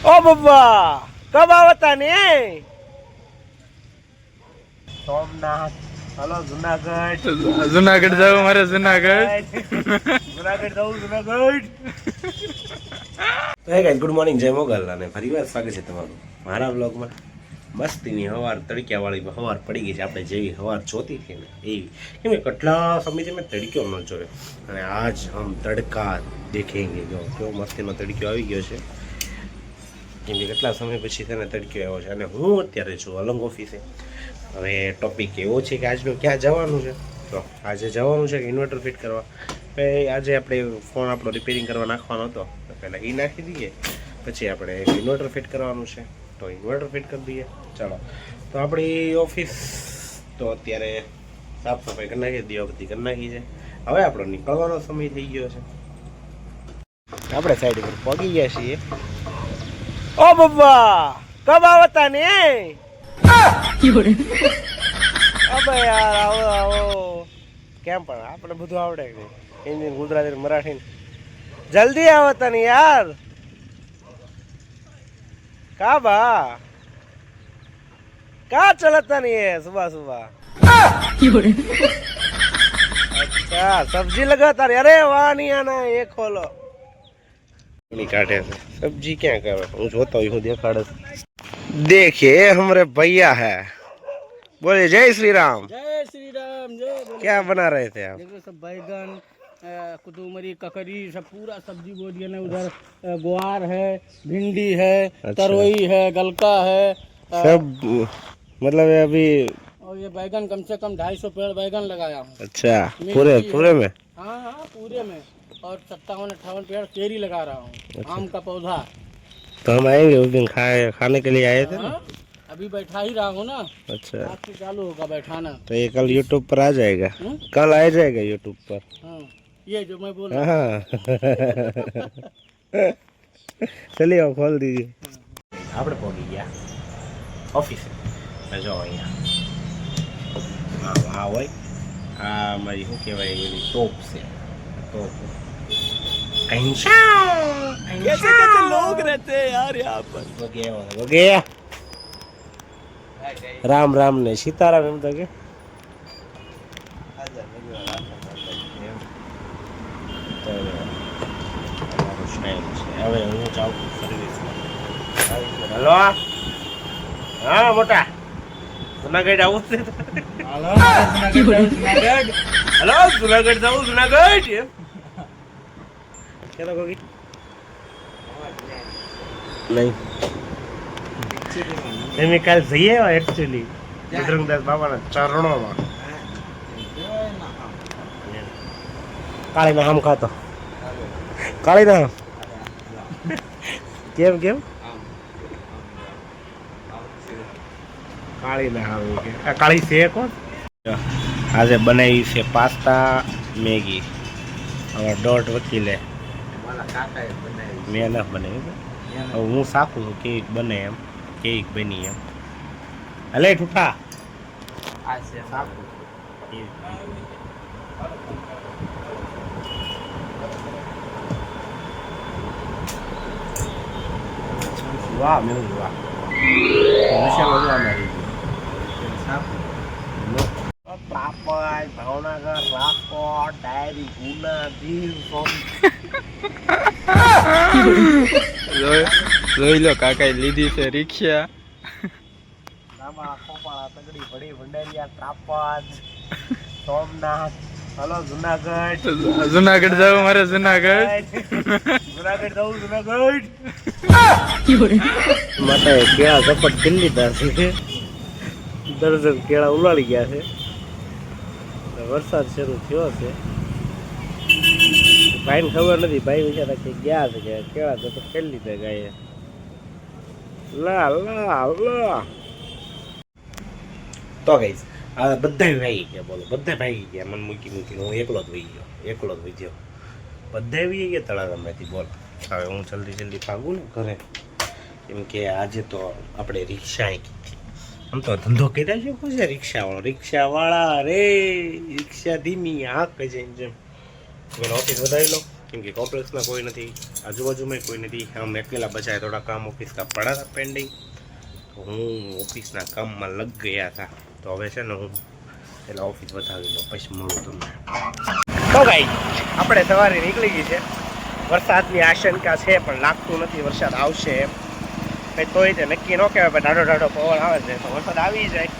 ओ बब्बा कब आवता ने सोमनाथ हेलो जूनागढ़ જુનાગઢ જાવ મારે જુનાગઢ જૂનાગઢ જાઉં જૂનાગઢ તો હે ગાઈસ ગુડ મોર્નિંગ જય મોગલ અને ફરીવાર સ્વાગત છે તમારું મારા વ્લોગમાં મસ્તીની હવાર તડક્યાવાળી હવાર પડી ગઈ છે આપણે જેવી હવાર જોતી હતી ને એવી કેમ કે કેટલા સમયથી મેં તડક્યો ન જોયો અને આજ હમ તડકા દેખેંગે જો કેવો મસ્તીનો તડક્યો આવી ગયો છે કેમ કે કેટલા સમય પછી તેને તડક્યો આવ્યો છે અને હું અત્યારે છું અલંગ ઓફિસે હવે ટોપિક એવો છે કે આજનું ક્યાં જવાનું છે તો આજે જવાનું છે કે ઇન્વર્ટર ફિટ કરવા આજે આપણે ફોન આપણો રિપેરિંગ કરવા નાખવાનો હતો તો પહેલાં એ નાખી દઈએ પછી આપણે ઇન્વર્ટર ફિટ કરવાનું છે તો ઇન્વર્ટર ફિટ કરી દઈએ ચાલો તો આપણી ઓફિસ તો અત્યારે સાફ સફાઈ કરી નાખી દીવાબત્તી કરી નાખી છે હવે આપણો નીકળવાનો સમય થઈ ગયો છે આપણે સાઈડ પર પહોંચી ગયા છીએ ओ बब्बा कब आवता ने अबे यार आओ आओ કેમ પણ આપણે બધું આવડે કે હિન્દી ગુજરાતી મરાઠી જલ્દી આવતા ને યાર का बा का चलता नहीं है सुबह सुबह अच्छा सब्जी लगाता रे अरे वहाँ नहीं आना ये खोलो नहीं काटे सब्जी क्या कर रहा हूँ जोता हूँ देखा देखिए हमारे भैया है बोले जय श्री राम जय श्री राम जय क्या बना रहे थे आप देखो सब बैगन कुतुमरी ककड़ी सब पूरा सब्जी बो दिया ना उधर गुआर है भिंडी है तरोई है गलका है सब मतलब अभी और ये बैगन कम से कम 250 पेड़ बैगन लगाया हूँ अच्छा पूरे पूरे में हाँ हाँ पूरे में और 57-58 पेड़ केरी लगा रहा हूँ अच्छा। आम का पौधा तो हम आएंगे उस दिन खाने के लिए आए थे ना हाँ, अभी बैठा ही रहा हूँ ना अच्छा आज से चालू होगा बैठाना तो ये कल YouTube पर आ जाएगा हम्म? कल आ जाएगा YouTube पर हाँ, ये जो मैं बोल रहा हाँ चलिए अब खोल दीजिए આપણે પહોંચી ગયા ઓફિસે જો અહીંયા હા હા હોય આ મારી શું કહેવાય એની ટોપ છે ટોપ कैसे कैसे लोग रहते हैं यार यहाँ पर વગે રામ રામ ને સીતારામ એમ તો કે હવે હું જાઉં સર્વિસમાં હલો હા મોટા જુનાગઢ આવું છે હલો જુનાગઢ જાઉં જુનાગઢ કે તો કોકી નહીં એમ કાલ જઈએ એકચ્યુઅલી બજરંગદાસ બાબાના ચરણોમાં કાળીના હામ ખાતો કાળીના હામ કેમ કેમ કાળીના હામ આ કાળી છે કોણ આજે બનાવી છે પાસ્તા મેગી હવે દોઢ વકીલે મેં ના બનાવી હવે હું સાકું છું કેક બને એમ કેક બની એમ હલે ઠૂઠા વાહ મેં વાહ પાપડ ભાવનગર રાજકોટ ડાયરી ગુના દીવ જોઈ લો કાકા લીધી છે રિક્ષા નામા ખોપાળા તગડી ભડી ભંડારીયા ત્રાપજ સોમનાથ હલો જુનાગઢ જુનાગઢ જાવ મારે જુનાગઢ જુનાગઢ જાઉં જુનાગઢ માતા કેળા ઝપટ કરી લીધા છે દર્જન કેળા ઉલાડી ગયા છે વરસાદ શરૂ થયો છે ભાઈને ખબર નથી ભાઈ વિચારા કે ગયા છે કે કેળા ઝપટ કરી લીધા ગાયે લા લા લા તો ગઈ આ બધા ભાઈ ગયા બોલો બધા ભાઈ ગયા મને મૂકી મૂકીને હું એકલો જ વહી ગયો બધા વહી ગયા તળાવમાંથી બોલ હવે હું જલ્દી જલ્દી ભાગું ને ઘરે કેમ કે આજે તો આપણે રિક્ષા કીધી આમ તો ધંધો કર્યા છે શું છે રિક્ષાવાળા રે રિક્ષા ધીમી હાક જઈને જેમ ઓફિસ વધારી લો કેમ કે કોમ્પ્લેક્સમાં કોઈ નથી, આજુબાજુમાં કોઈ નથી. हम अकेला बचा है, थोड़ा काम ऑफिस का पड़ा था पेंडिंग, तो હું ઓફિસના કામમાં લગ ગયા હતા. તો હવે છે ને હું પેલા ઓફિસ બતાવી દઉં, પછી મળું તમને. તો ગાઈ આપણે સવારે નીકળી ગઈ છે. વરસાદની આશંકા છે પણ લાગતું નથી વરસાદ આવશે એમ. કંઈ તોય તે નક્કી ન કહેવાય, પણ ઢાઢો પવન આવે છે તો વરસાદ આવી જાય.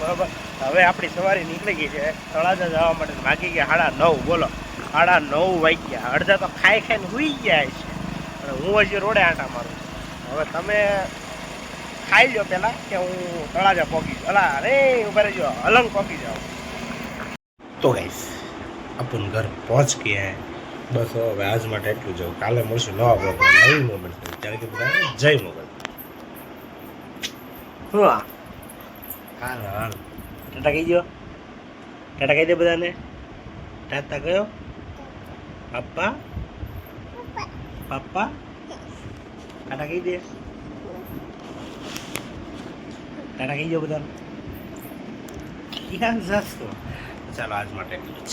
બરાબર, હવે આપણી સવારી નીકળી ગઈ છે. તળાજા જવા માટે વાગી ગયા 9:30. બોલો 9:30 વાગ્યા. અડધા તો ખાઈને સૂઈ ગયા છે અને હું હજી રોડે આંટા મારું. હવે તમે ખાઈ લો પહેલાં કે હું તળાજા પહોંચી જાઉં. અલા અરે ઉભા રહેજો, અલંગ પહોંચી જાઉં. તો ગાઈસ अपन घर पहुंच गया है. बस હવે આજ માટે એટલું જ. કાલે મળશું નવા બ્લોગમાં, નવી મોમેન્ટ. ત્યારે કે બધા જય મોગલ. હા હાલ ટાટા કહી દો, ટાટા કહી દે બધાને. ટાટા કયો? પપ્પા પપ્પા ટાટા કહી દે, ટાટા કહી દો બધાને. ક્યાં જશો? ચાલો આજ માટે એટલું જ.